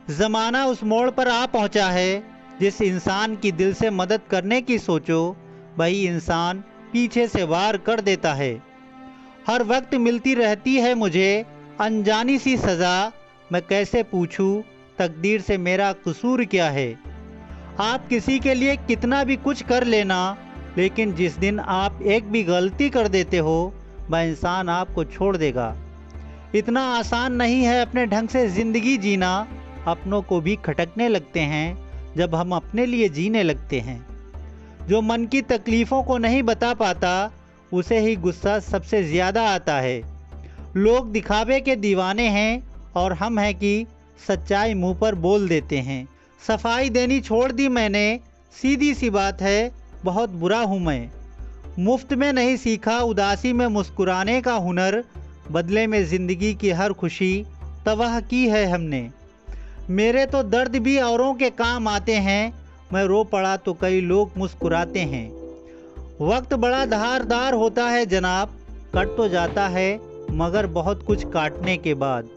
ज़माना उस मोड़ पर आ पहुंचा है जिस इंसान की दिल से मदद करने की सोचो वही इंसान पीछे से वार कर देता है। हर वक्त मिलती रहती है मुझे अनजानी सी सज़ा, मैं कैसे पूछूं तकदीर से मेरा कसूर क्या है। आप किसी के लिए कितना भी कुछ कर लेना, लेकिन जिस दिन आप एक भी गलती कर देते हो वह इंसान आपको छोड़ देगा। इतना आसान नहीं है अपने ढंग से ज़िंदगी जीना, अपनों को भी खटकने लगते हैं जब हम अपने लिए जीने लगते हैं। जो मन की तकलीफ़ों को नहीं बता पाता उसे ही गुस्सा सबसे ज़्यादा आता है। लोग दिखावे के दीवाने हैं और हम हैं कि सच्चाई मुंह पर बोल देते हैं। सफाई देनी छोड़ दी मैंने, सीधी सी बात है बहुत बुरा हूँ मैं। मुफ्त में नहीं सीखा उदासी में मुस्कुराने का हुनर, बदले में ज़िंदगी की हर खुशी तबाह की है हमने। मेरे तो दर्द भी औरों के काम आते हैं, मैं रो पड़ा तो कई लोग मुस्कुराते हैं। वक्त बड़ा धारदार होता है जनाब, कट तो जाता है मगर बहुत कुछ काटने के बाद।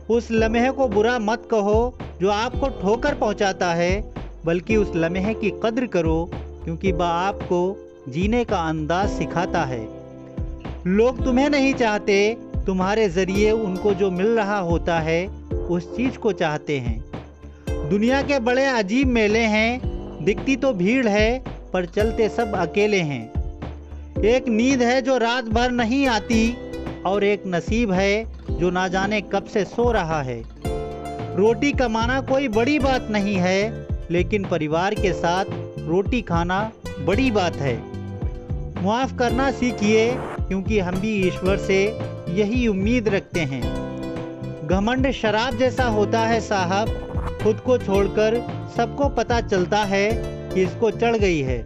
उस लम्हे को बुरा मत कहो जो आपको ठोकर पहुंचाता है, बल्कि उस लम्हे की कद्र करो क्योंकि वह आपको जीने का अंदाज सिखाता है। लोग तुम्हें नहीं चाहते, तुम्हारे ज़रिए उनको जो मिल रहा होता है उस चीज़ को चाहते हैं। दुनिया के बड़े अजीब मेले हैं, दिखती तो भीड़ है पर चलते सब अकेले हैं। एक नींद है जो रात भर नहीं आती और एक नसीब है जो ना जाने कब से सो रहा है। रोटी कमाना कोई बड़ी बात नहीं है, लेकिन परिवार के साथ रोटी खाना बड़ी बात है। माफ़ करना सीखिए क्योंकि हम भी ईश्वर से यही उम्मीद रखते हैं। घमंड शराब जैसा होता है साहब, खुद को छोड़कर सबको पता चलता है कि इसको चढ़ गई है।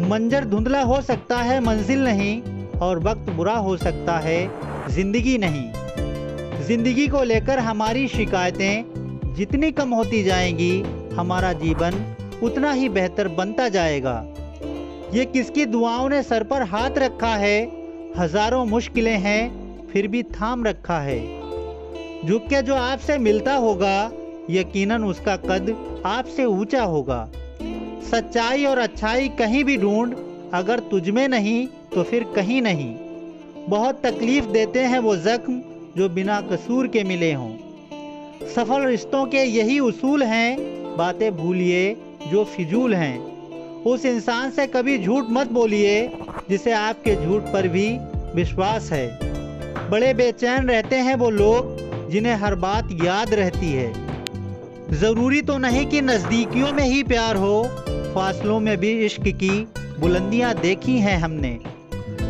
मंजर धुंधला हो सकता है मंजिल नहीं, और वक्त बुरा हो सकता है ज़िंदगी नहीं। ज़िंदगी को लेकर हमारी शिकायतें जितनी कम होती जाएंगी, हमारा जीवन उतना ही बेहतर बनता जाएगा। ये किसकी दुआओं ने सर पर हाथ रखा है, हज़ारों मुश्किलें हैं फिर भी थाम रखा है। झुक के जो आपसे मिलता होगा यकीनन उसका कद आपसे ऊंचा होगा। सच्चाई और अच्छाई कहीं भी ढूंढ, अगर तुझ में नहीं तो फिर कहीं नहीं। बहुत तकलीफ देते हैं वो जख्म जो बिना कसूर के मिले हों। सफल रिश्तों के यही उसूल हैं, बातें भूलिए जो फिजूल हैं। उस इंसान से कभी झूठ मत बोलिए जिसे आपके झूठ पर भी विश्वास है। बड़े बेचैन रहते हैं वो लोग जिन्हें हर बात याद रहती है। ज़रूरी तो नहीं कि नज़दीकियों में ही प्यार हो, फासलों में भी इश्क की बुलंदियां देखी हैं हमने।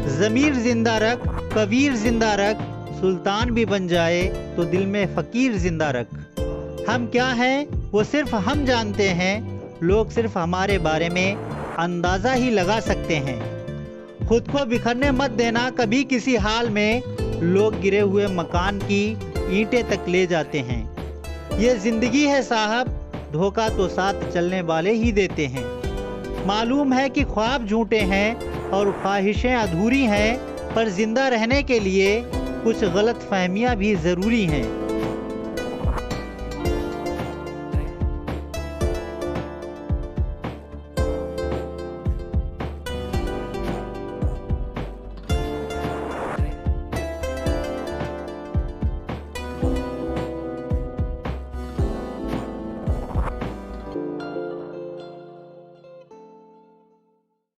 ज़मीर जिंदा रख, कबीर जिंदा रख, सुल्तान भी बन जाए तो दिल में फ़कीर जिंदा रख। हम क्या हैं वो सिर्फ हम जानते हैं, लोग सिर्फ हमारे बारे में अंदाज़ा ही लगा सकते हैं। खुद को बिखरने मत देना कभी किसी हाल में, लोग गिरे हुए मकान की ईंटें तक ले जाते हैं। ये ज़िंदगी है साहब, धोखा तो साथ चलने वाले ही देते हैं। मालूम है कि ख्वाब झूठे हैं और ख्वाहिशें अधूरी हैं, पर जिंदा रहने के लिए कुछ गलत फहमियाँ भी ज़रूरी हैं।